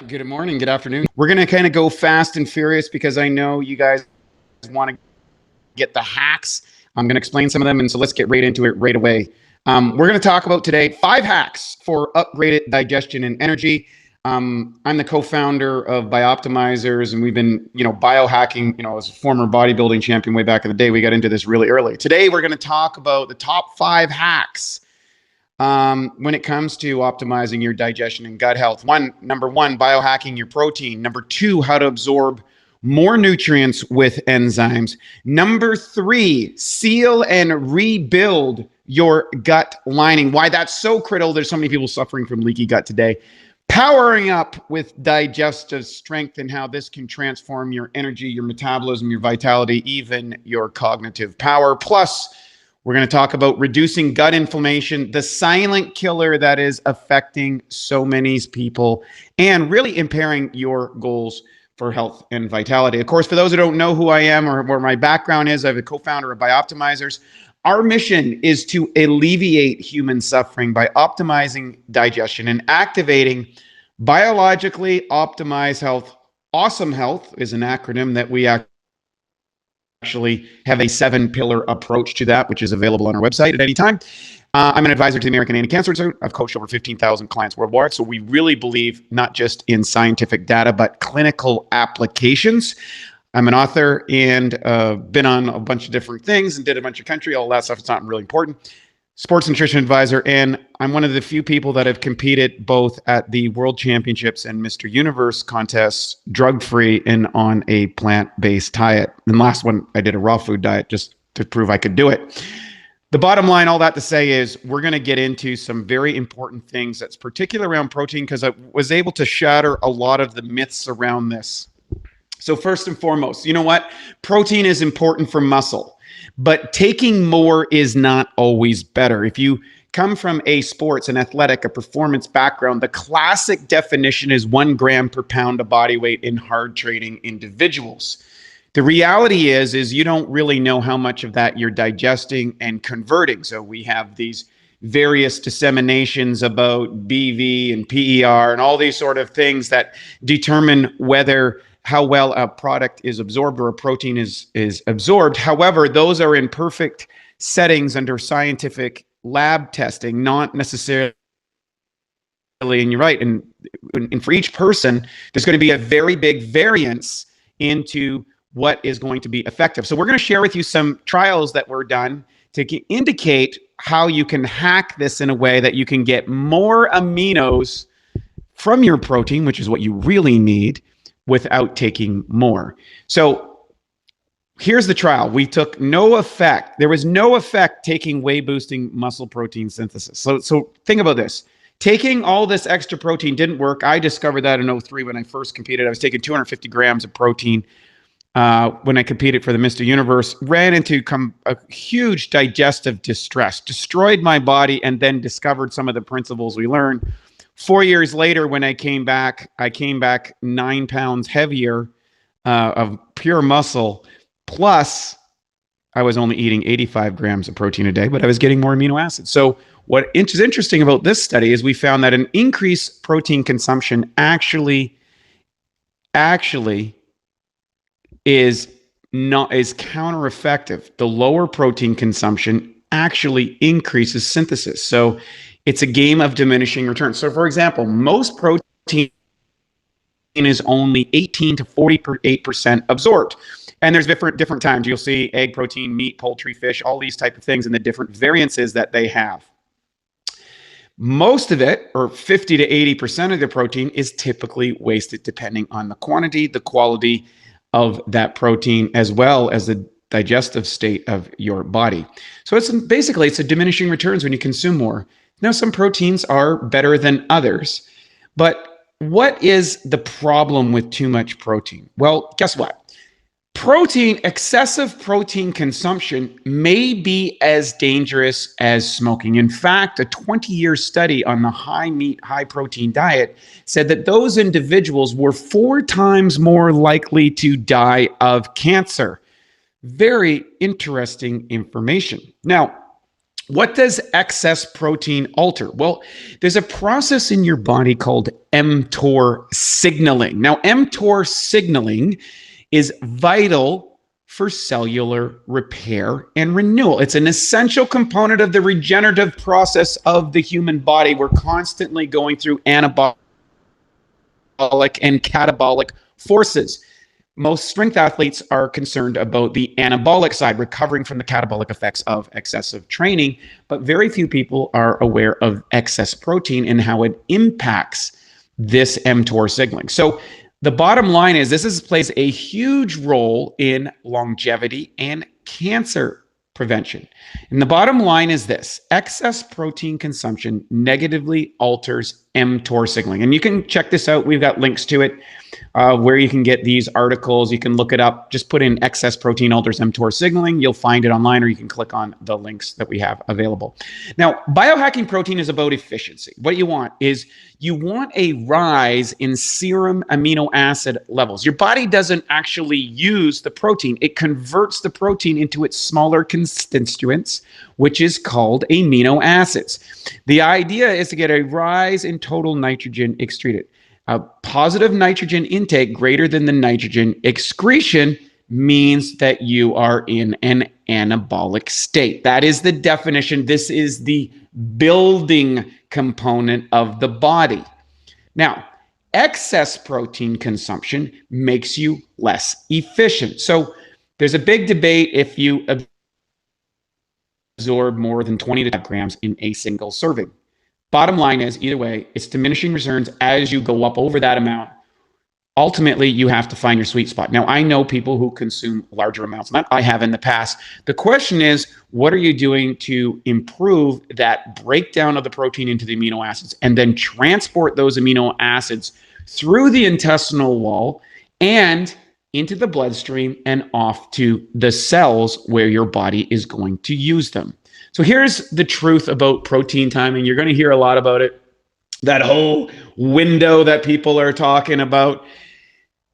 Good morning, good afternoon. We're going to kind of go fast and furious because I know you guys want to get the hacks. I'm going to explain some of them, and so let's get right into it right away. We're going to talk about today 5 hacks for upgraded digestion and energy. I'm the co-founder of BiOptimizers, and we've been, biohacking, as a former bodybuilding champion way back in the day. We got into this really early. Today, we're going to talk about the top 5 hacks when it comes to optimizing your digestion and gut health. Number one, biohacking your protein. Number 2, how to absorb more nutrients with enzymes. Number 3, seal and rebuild your gut lining. Why that's so critical. There's so many people suffering from leaky gut today. Powering up with digestive strength and how this can transform your energy, your metabolism, your vitality, even your cognitive power. Plus, we're going to talk about reducing gut inflammation, the silent killer that is affecting so many people and really impairing your goals for health and vitality. Of course, for those who don't know who I am or where my background is, I'm a co-founder of BiOptimizers. Our mission is to alleviate human suffering by optimizing digestion and activating biologically optimized health. Awesome Health is an acronym that we actually have a 7-pillar approach to that, which is available on our website at any time. I'm an advisor to the American Anti-Cancer Institute. I've coached over 15,000 clients worldwide. So we really believe not just in scientific data, but clinical applications. I'm an author and been on a bunch of different things and did a bunch of country, all that stuff. It's not really important. Sports nutrition advisor. And I'm one of the few people that have competed both at the World Championships and Mr. Universe contests, drug-free and on a plant-based diet. And last one, I did a raw food diet just to prove I could do it. The bottom line, all that to say is we're going to get into some very important things that's particular around protein because I was able to shatter a lot of the myths around this. So first and foremost, you know what? Protein is important for muscle, but taking more is not always better. If you come from a sports, an athletic, a performance background, the classic definition is 1 gram per pound of body weight in hard training individuals. The reality is you don't really know how much of that you're digesting and converting. So we have these various disseminations about BV and PER and all these sort of things that determine how well a product is absorbed or a protein is absorbed. However, those are in perfect settings under scientific lab testing, not necessarily, and you're right, and for each person, there's going to be a very big variance into what is going to be effective. So we're going to share with you some trials that were done to indicate how you can hack this in a way that you can get more aminos from your protein, which is what you really need, without taking more. So here's the trial. We took no effect. There was no effect taking whey boosting muscle protein synthesis. So think about this. Taking all this extra protein didn't work. I discovered that in 2003 when I first competed. I was taking 250 grams of protein when I competed for the Mr. Universe, ran into a huge digestive distress, destroyed my body, and then discovered some of the principles we learned. 4 years later, when I came back 9 pounds heavier of pure muscle. Plus, I was only eating 85 grams of protein a day, but I was getting more amino acids. So what is interesting about this study is we found that an increased protein consumption actually is counter-effective. The lower protein consumption actually increases synthesis. So it's a game of diminishing returns. So for example, most protein is only 18 to 48% absorbed. And there's different times. You'll see egg protein, meat, poultry, fish, all these type of things and the different variances that they have. Most of it, or 50 to 80% of the protein, is typically wasted depending on the quantity, the quality of that protein, as well as the digestive state of your body. So it's a diminishing returns when you consume more. Now, some proteins are better than others, but what is the problem with too much protein? Well, guess what? Excessive protein consumption may be as dangerous as smoking. In fact, a 20-year study on the high meat, high protein diet said that those individuals were 4 times more likely to die of cancer. Very interesting information. Now, what does excess protein alter? Well, there's a process in your body called mTOR signaling. Now, mTOR signaling is vital for cellular repair and renewal. It's an essential component of the regenerative process of the human body. We're constantly going through anabolic and catabolic forces. Most strength athletes are concerned about the anabolic side, recovering from the catabolic effects of excessive training, but very few people are aware of excess protein and how it impacts this mTOR signaling. So the bottom line is this plays a huge role in longevity and cancer prevention. And the bottom line is this: excess protein consumption negatively alters mTOR signaling. And you can check this out. We've got links to it where you can get these articles. You can look it up. Just put in excess protein alters mTOR signaling. You'll find it online, or you can click on the links that we have available. Now, biohacking protein is about efficiency. What you want is you want a rise in serum amino acid levels. Your body doesn't actually use the protein. It converts the protein into its smaller constituents, which is called amino acids. The idea is to get a rise in total nitrogen excreted. A positive nitrogen intake greater than the nitrogen excretion means that you are in an anabolic state. That is the definition. This is the building component of the body. Now, excess protein consumption makes you less efficient. So there's a big debate if you absorb more than 20 to 25 grams in a single serving. Bottom line is, either way, it's diminishing returns as you go up over that amount. Ultimately, you have to find your sweet spot. Now, I know people who consume larger amounts than that. I have in the past. The question is, what are you doing to improve that breakdown of the protein into the amino acids and then transport those amino acids through the intestinal wall and into the bloodstream and off to the cells where your body is going to use them? So here's the truth about protein timing. You're going to hear a lot about it, that whole window that people are talking about.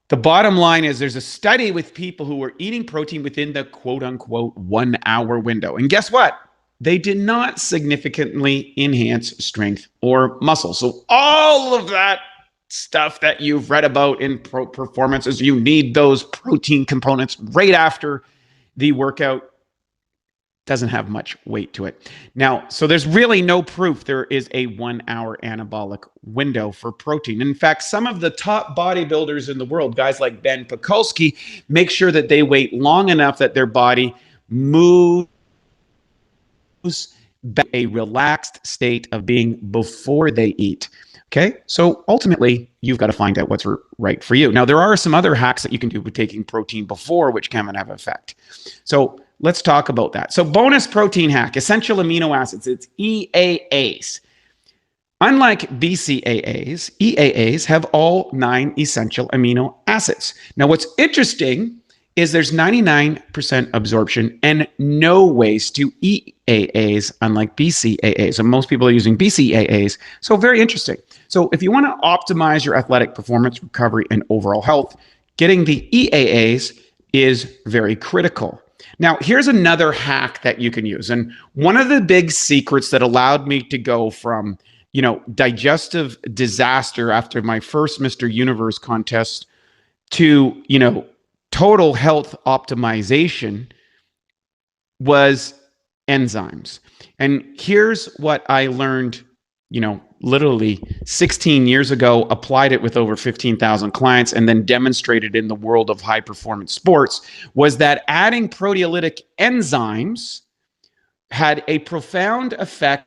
The bottom line is there's a study with people who were eating protein within the quote unquote 1 hour window. And guess what? They did not significantly enhance strength or muscle. So all of that stuff that you've read about in performances, you need those protein components right after the workout, doesn't have much weight to it. Now, so there's really no proof there is a 1 hour anabolic window for protein. In fact, some of the top bodybuilders in the world, guys like Ben Pakulski, make sure that they wait long enough that their body moves back to a relaxed state of being before they eat. Okay, so ultimately, you've got to find out what's right for you. Now, there are some other hacks that you can do with taking protein before, which can have an effect. So let's talk about that. So bonus protein hack, essential amino acids, it's EAAs. Unlike BCAAs, EAAs have all 9 essential amino acids. Now, what's interesting is there's 99% absorption and no waste to EAAs, unlike BCAAs. And most people are using BCAAs. So very interesting. So if you want to optimize your athletic performance, recovery, and overall health, getting the EAAs is very critical. Now, here's another hack that you can use. And one of the big secrets that allowed me to go from, digestive disaster after my first Mr. Universe contest to, total health optimization was enzymes. And here's what I learned, literally 16 years ago, applied it with over 15,000 clients, and then demonstrated in the world of high performance sports, was that adding proteolytic enzymes had a profound effect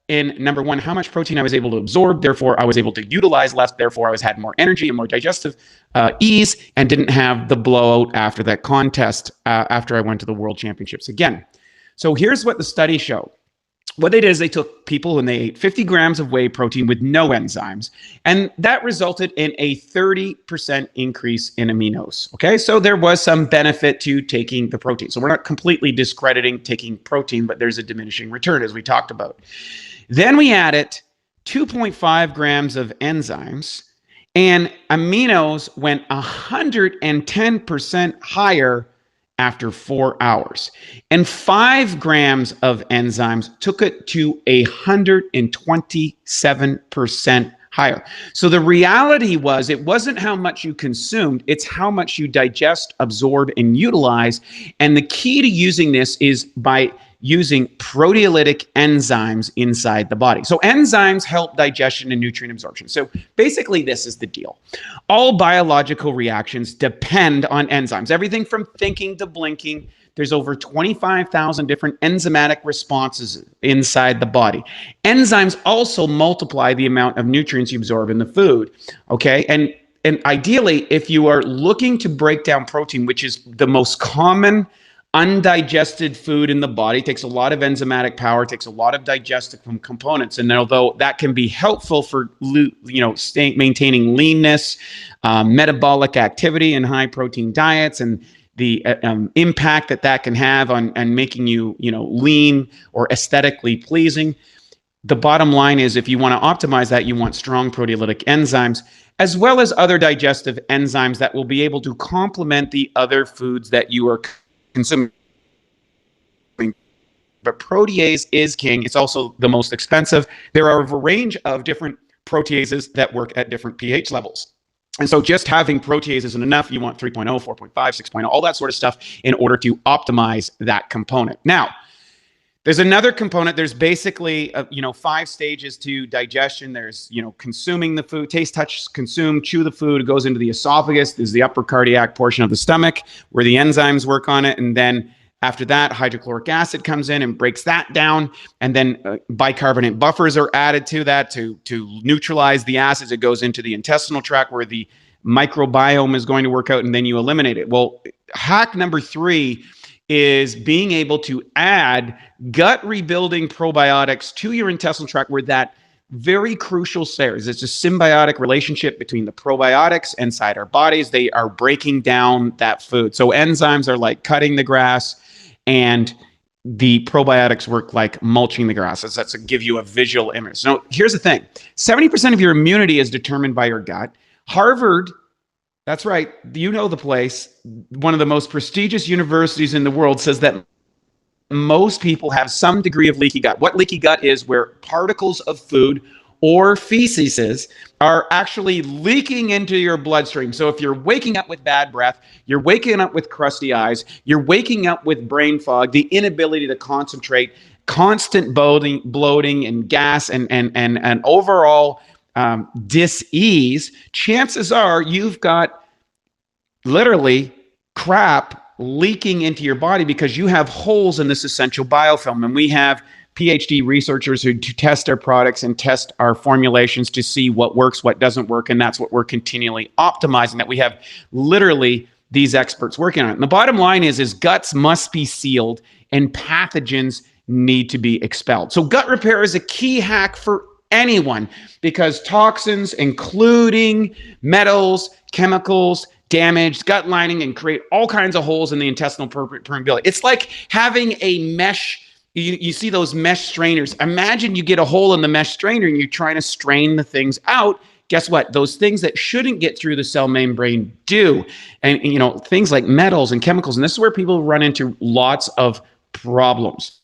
in, number one, how much protein I was able to absorb. Therefore, I was able to utilize less. Therefore, I had more energy and more digestive ease, and didn't have the blowout after that contest after I went to the World Championships again. So here's what the study showed. What they did is they took people and they ate 50 grams of whey protein with no enzymes, and that resulted in a 30% increase in aminos. Okay, so there was some benefit to taking the protein. So we're not completely discrediting taking protein, but there's a diminishing return, as we talked about. Then we added 2.5 grams of enzymes, and aminos went 110% higher after 4 hours. And 5 grams of enzymes took it to 127% higher. So the reality was, it wasn't how much you consumed, it's how much you digest, absorb, and utilize. And the key to using this is by using proteolytic enzymes inside the body. So enzymes help digestion and nutrient absorption. So basically, this is the deal. All biological reactions depend on enzymes. Everything from thinking to blinking. There's over 25,000 different enzymatic responses inside the body. Enzymes also multiply the amount of nutrients you absorb in the food, okay? And ideally, if you are looking to break down protein, which is the most common undigested food in the body, takes a lot of enzymatic power, takes a lot of digestive components. And although that can be helpful for maintaining leanness, metabolic activity in high protein diets, and the impact that can have on making you lean or aesthetically pleasing, the bottom line is, if you want to optimize that, you want strong proteolytic enzymes, as well as other digestive enzymes that will be able to complement the other foods that you are consuming. But protease is king. It's also the most expensive. There are a range of different proteases that work at different pH levels. And so just having protease isn't enough. You want 3.0, 4.5, 6.0, all that sort of stuff in order to optimize that component. Now, there's another component. There's basically 5 stages to digestion. There's consuming the food, taste, touch, consume, chew the food. It goes into the esophagus. There's the upper cardiac portion of the stomach where the enzymes work on it. And then after that, hydrochloric acid comes in and breaks that down. And then bicarbonate buffers are added to that to neutralize the acids. It goes into the intestinal tract where the microbiome is going to work out, and then you eliminate it. Well, hack number 3 is being able to add gut rebuilding probiotics to your intestinal tract, where that very crucial stays. It's a symbiotic relationship between the probiotics inside our bodies. They are breaking down that food. So enzymes are like cutting the grass, and the probiotics work like mulching the grass. That's to give you a visual image. Now, here's the thing. 70% of your immunity is determined by your gut. Harvard, that's right, you know the place, one of the most prestigious universities in the world, says that most people have some degree of leaky gut. What leaky gut is, where particles of food or feces are actually leaking into your bloodstream. So if you're waking up with bad breath, you're waking up with crusty eyes, you're waking up with brain fog, the inability to concentrate, constant bloating and gas and overall dis-ease, chances are you've got literally crap leaking into your body because you have holes in this essential biofilm. And we have PhD researchers who test our products and test our formulations to see what works, what doesn't work. And that's what we're continually optimizing, that we have literally these experts working on it. And the bottom line is guts must be sealed and pathogens need to be expelled. So gut repair is a key hack for anyone, because toxins, including metals, chemicals, damage gut lining and create all kinds of holes in the intestinal permeability. It's like having a mesh. You see those mesh strainers. Imagine you get a hole in the mesh strainer and you're trying to strain the things out. Guess what? Those things that shouldn't get through the cell membrane do. And things like metals and chemicals. And this is where people run into lots of problems.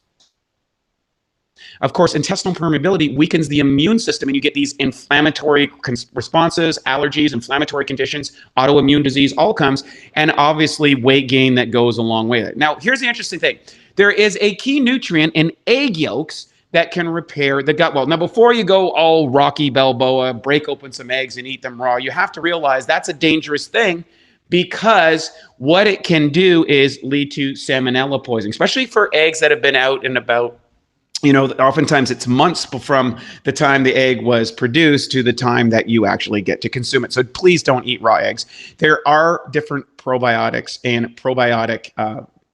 Of course, intestinal permeability weakens the immune system, and you get these inflammatory responses, allergies, inflammatory conditions, autoimmune disease, all comes, and obviously weight gain that goes along with it. Now, here's the interesting thing. There is a key nutrient in egg yolks that can repair the gut wall. Now, before you go all Rocky Balboa, break open some eggs and eat them raw, you have to realize that's a dangerous thing, because what it can do is lead to salmonella poisoning, especially for eggs that have been out and about. Oftentimes it's months from the time the egg was produced to the time that you actually get to consume it. So please don't eat raw eggs. There are different probiotics and probiotic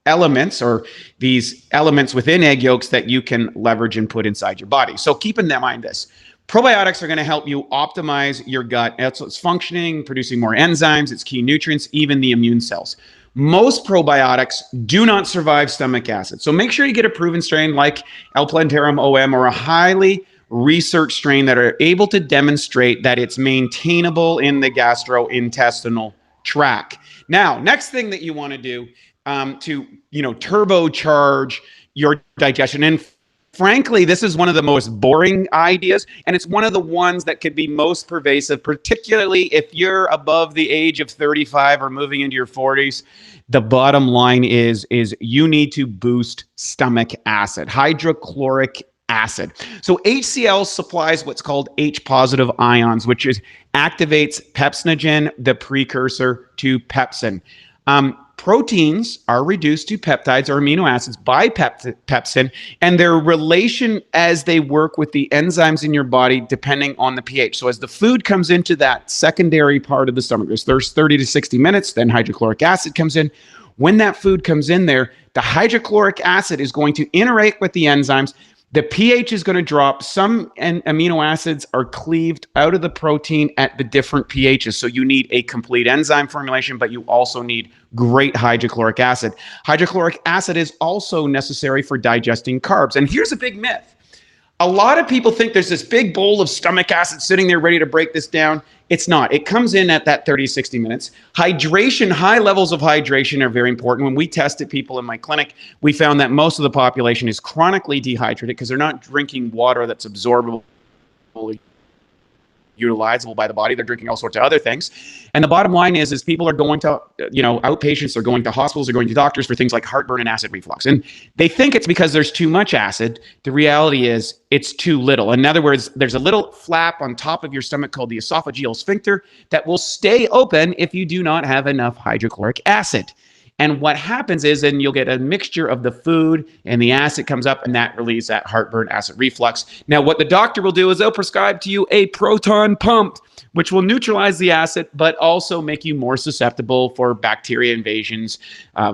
elements, or these elements within egg yolks, that you can leverage and put inside your body. So keep in mind this. Probiotics are going to help you optimize your gut. It's functioning, producing more enzymes, its key nutrients, even the immune cells. Most probiotics do not survive stomach acid. So make sure you get a proven strain like L. plantarum OM, or a highly researched strain that are able to demonstrate that it's maintainable in the gastrointestinal tract. Now, next thing that you want to do, to turbocharge your digestion. And frankly, this is one of the most boring ideas, and it's one of the ones that could be most pervasive, particularly if you're above the age of 35 or moving into your 40s. The bottom line is you need to boost stomach acid, hydrochloric acid. So HCl supplies what's called H positive ions, which activates pepsinogen, the precursor to pepsin. Proteins are reduced to peptides or amino acids by pepsin, and their relation as they work with the enzymes in your body depending on the pH. So as the food comes into that secondary part of the stomach, there's 30 to 60 minutes, then hydrochloric acid comes in. When that food comes in there, the hydrochloric acid is going to interact with the enzymes. The pH is going to drop. Some amino acids are cleaved out of the protein at the different pHs. So you need a complete enzyme formulation, but you also need great hydrochloric acid. Hydrochloric acid is also necessary for digesting carbs. And here's a big myth. A lot of people think there's this big bowl of stomach acid sitting there ready to break this down. It's not. It comes in at that 30, 60 minutes. Hydration, high levels of hydration are very important. When we tested people in my clinic, we found that most of the population is chronically dehydrated because they're not drinking water that's absorbable, utilizable by the body. They're drinking all sorts of other things. And the bottom line is people are going to, outpatients, are going to hospitals, are going to doctors for things like heartburn and acid reflux. And they think it's because there's too much acid. The reality is it's too little. In other words, there's a little flap on top of your stomach called the esophageal sphincter that will stay open if you do not have enough hydrochloric acid. And what happens is, and you'll get a mixture of the food and the acid comes up, and that relieves that heartburn, acid reflux. Now, what the doctor will do is they'll prescribe to you a proton pump, which will neutralize the acid, but also make you more susceptible for bacteria invasions,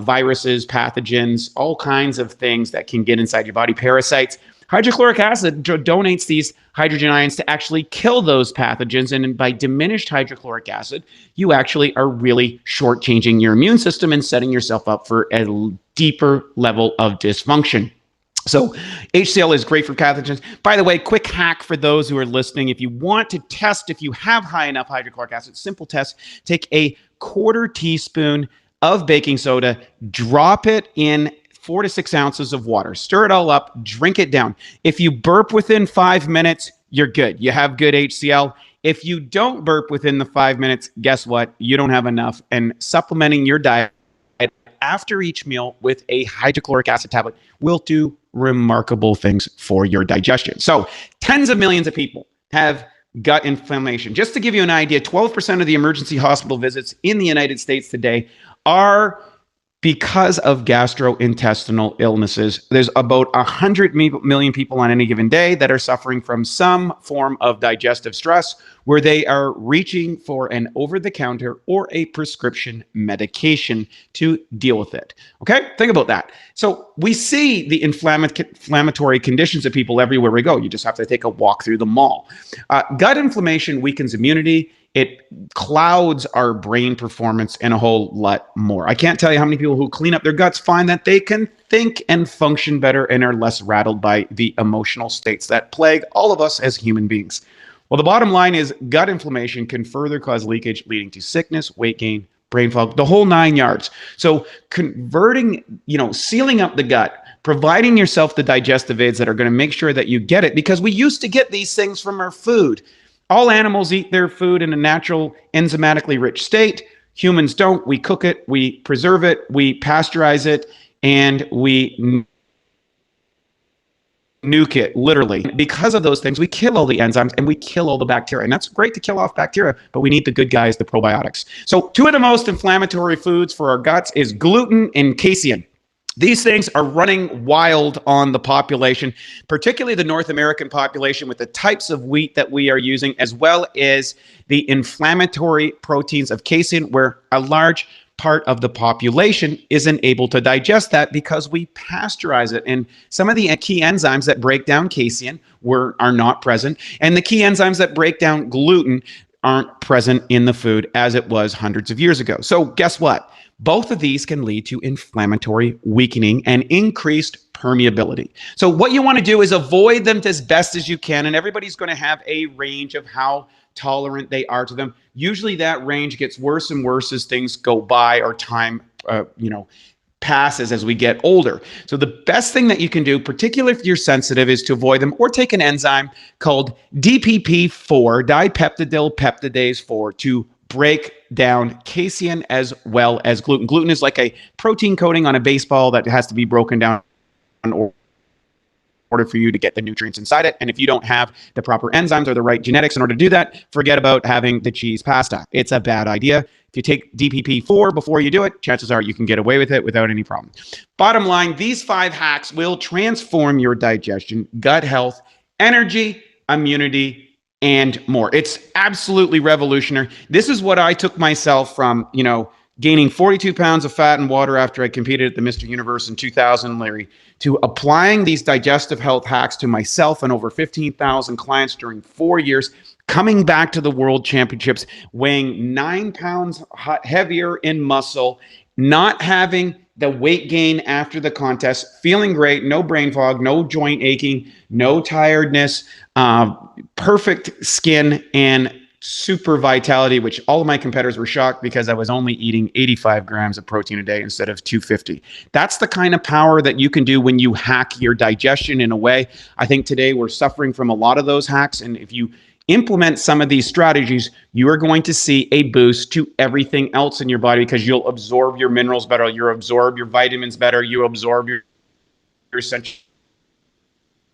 viruses, pathogens, all kinds of things that can get inside your body, parasites. Hydrochloric acid donates these hydrogen ions to actually kill those pathogens. And by diminished hydrochloric acid, you actually are really shortchanging your immune system and setting yourself up for a deeper level of dysfunction. So HCl is great for pathogens. By the way, quick hack for those who are listening. If you want to test if you have high enough hydrochloric acid, simple test, take a 1/4 teaspoon of baking soda, drop it in 4 to 6 ounces of water. Stir it all up, drink it down. If you burp within 5 minutes, you're good. You have good HCl. If you don't burp within the 5 minutes, guess what? You don't have enough. And supplementing your diet after each meal with a hydrochloric acid tablet will do remarkable things for your digestion. So tens of millions of people have gut inflammation. Just to give you an idea, 12% of the emergency hospital visits in the United States today are because of gastrointestinal illnesses. There's about 100 million people on any given day that are suffering from some form of digestive stress where they are reaching for an over-the-counter or a prescription medication to deal with it. Okay? Think about that. So we see the inflammatory conditions of people everywhere we go. You just have to take a walk through the mall. Gut inflammation weakens immunity. It clouds our brain performance and a whole lot more. I can't tell you how many people who clean up their guts find that they can think and function better and are less rattled by the emotional states that plague all of us as human beings. Well, the bottom line is gut inflammation can further cause leakage, leading to sickness, weight gain, brain fog, the whole 9 yards. So converting, sealing up the gut, providing yourself the digestive aids that are going to make sure that you get it, because we used to get these things from our food. All animals eat their food in a natural, enzymatically rich state. Humans don't. We cook it, we preserve it, we pasteurize it, and we nuke it, literally. Because of those things, we kill all the enzymes and we kill all the bacteria. And that's great to kill off bacteria, but we need the good guys, the probiotics. So 2 of the most inflammatory foods for our guts is gluten and casein. These things are running wild on the population, particularly the North American population, with the types of wheat that we are using, as well as the inflammatory proteins of casein, where a large part of the population isn't able to digest that because we pasteurize it. And some of the key enzymes that break down casein are not present. And the key enzymes that break down gluten aren't present in the food as it was hundreds of years ago. So guess what? Both of these can lead to inflammatory weakening and increased permeability. So what you want to do is avoid them as best as you can. And everybody's going to have a range of how tolerant they are to them. Usually that range gets worse and worse as things go by or time, passes as we get older. So the best thing that you can do, particularly if you're sensitive, is to avoid them or take an enzyme called DPP4, dipeptidyl peptidase 4, to break down casein as well as gluten. Gluten is like a protein coating on a baseball that has to be broken down in order for you to get the nutrients inside it. And if you don't have the proper enzymes or the right genetics in order to do that, forget about having the cheese pasta. It's a bad idea. If you take DPP4 before you do it, chances are you can get away with it without any problem. Bottom line, these 5 hacks will transform your digestion, gut health, energy, immunity, and more. It's absolutely revolutionary. This is what I took myself from, gaining 42 pounds of fat and water after I competed at the Mr. Universe in 2000, Larry, to applying these digestive health hacks to myself and over 15,000 clients during 4 years, coming back to the World Championships, weighing 9 pounds heavier in muscle, not having the weight gain after the contest, feeling great, no brain fog, no joint aching, no tiredness, perfect skin, and super vitality, which all of my competitors were shocked because I was only eating 85 grams of protein a day instead of 250. That's the kind of power that you can do when you hack your digestion in a way. I think today we're suffering from a lot of those hacks. And if you implement some of these strategies, you are going to see a boost to everything else in your body because you'll absorb your minerals better, you'll absorb your vitamins better, you absorb your essential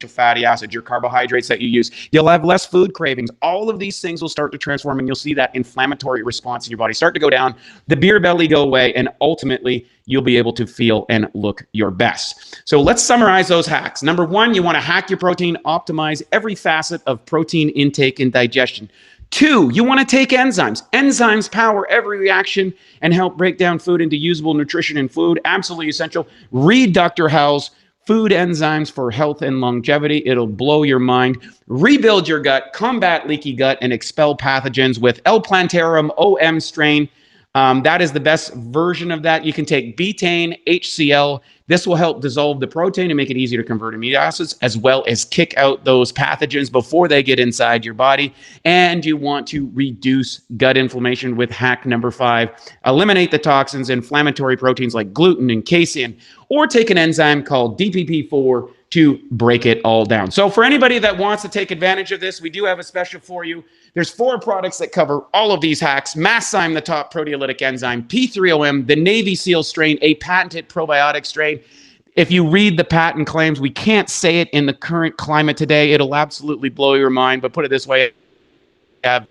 fatty acids, your carbohydrates that you use. You'll have less food cravings. All of these things will start to transform, and you'll see that inflammatory response in your body start to go down, the beer belly go away, and ultimately you'll be able to feel and look your best. So let's summarize those hacks. Number 1, you want to hack your protein, optimize every facet of protein intake and digestion. 2, you want to take enzymes. Enzymes power every reaction and help break down food into usable nutrition and food. Absolutely essential. Read Dr. Howell's Food Enzymes for Health and Longevity. It'll blow your mind. Rebuild your gut, combat leaky gut, and expel pathogens with L-Plantarum OM strain. That is the best version of that. You can take betaine, HCl. This will help dissolve the protein and make it easier to convert amino acids, as well as kick out those pathogens before they get inside your body. And you want to reduce gut inflammation with hack number 5. Eliminate the toxins, inflammatory proteins like gluten and casein, or take an enzyme called DPP4 to break it all down. So for anybody that wants to take advantage of this, we do have a special for you. There's 4 products that cover all of these hacks. Masszyme, the top proteolytic enzyme, P3OM, the Navy SEAL strain, a patented probiotic strain. If you read the patent claims, we can't say it in the current climate today. It'll absolutely blow your mind, but put it this way, have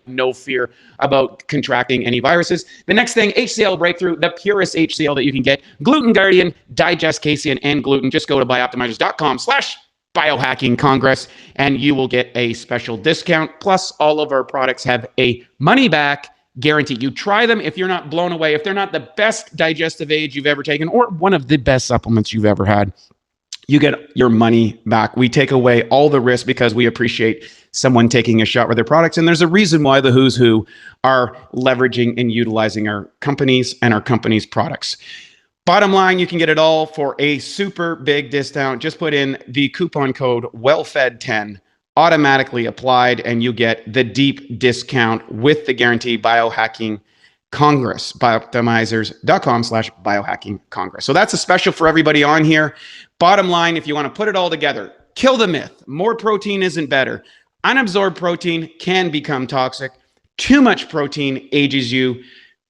no fear about contracting any viruses. The next thing, HCl breakthrough, the purest HCl that you can get. Gluten Guardian, Digest Casein, and gluten. Just go to BiOptimizers.com/BiohackingCongress, and you will get a special discount. Plus, all of our products have a money-back guarantee. You try them. If you're not blown away, if they're not the best digestive aid you've ever taken, or one of the best supplements you've ever had, you get your money back. We take away all the risk because we appreciate someone taking a shot with their products. And there's a reason why the who's who are leveraging and utilizing our companies and our company's products. Bottom line, you can get it all for a super big discount. Just put in the coupon code WELLFED10, automatically applied, and you get the deep discount with the guarantee Biohacking Congress, BiOptimizers.com/BiohackingCongress. So that's a special for everybody on here. Bottom line, if you want to put it all together, kill the myth. More protein isn't better. Unabsorbed protein can become toxic. Too much protein ages you.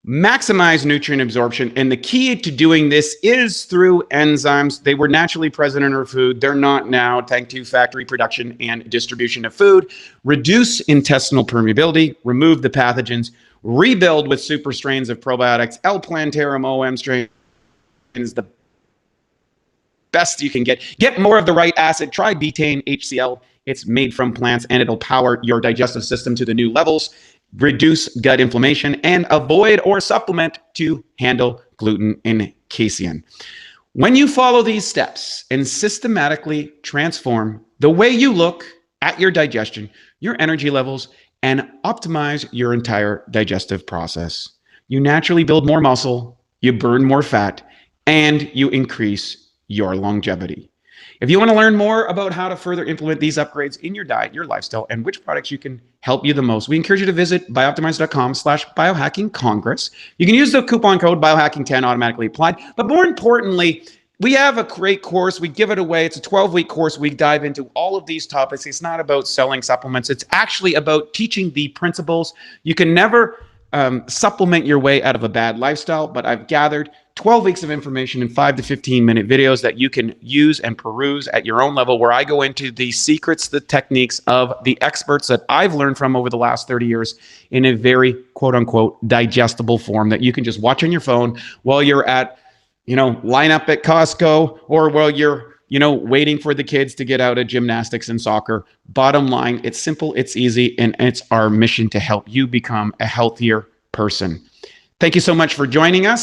Maximize nutrient absorption. And the key to doing this is through enzymes. They were naturally present in our food. They're not now, thanks to factory production and distribution of food. Reduce intestinal permeability, remove the pathogens, rebuild with super strains of probiotics. L-Plantarum OM strain is the best you can get. Get more of the right acid. Try betaine HCl. It's made from plants, and it'll power your digestive system to the new levels. Reduce gut inflammation, and avoid or supplement to handle gluten and casein. When you follow these steps and systematically transform the way you look at your digestion, your energy levels, and optimize your entire digestive process, you naturally build more muscle, you burn more fat, and you increase your longevity. If you want to learn more about how to further implement these upgrades in your diet, your lifestyle, and which products you can help you the most, we encourage you to visit BiOptimizers.com/BiohackingCongress. You can use the coupon code BioHacking10 automatically applied. But more importantly, we have a great course. We give it away. It's a 12-week course. We dive into all of these topics. It's not about selling supplements. It's actually about teaching the principles. You can never supplement your way out of a bad lifestyle, but I've gathered 12 weeks of information in 5 to 15-minute videos that you can use and peruse at your own level, where I go into the secrets, the techniques of the experts that I've learned from over the last 30 years in a very quote-unquote digestible form that you can just watch on your phone while you're at line up at Costco, or while you're, waiting for the kids to get out of gymnastics and soccer. Bottom line, it's simple, it's easy, and it's our mission to help you become a healthier person. Thank you so much for joining us.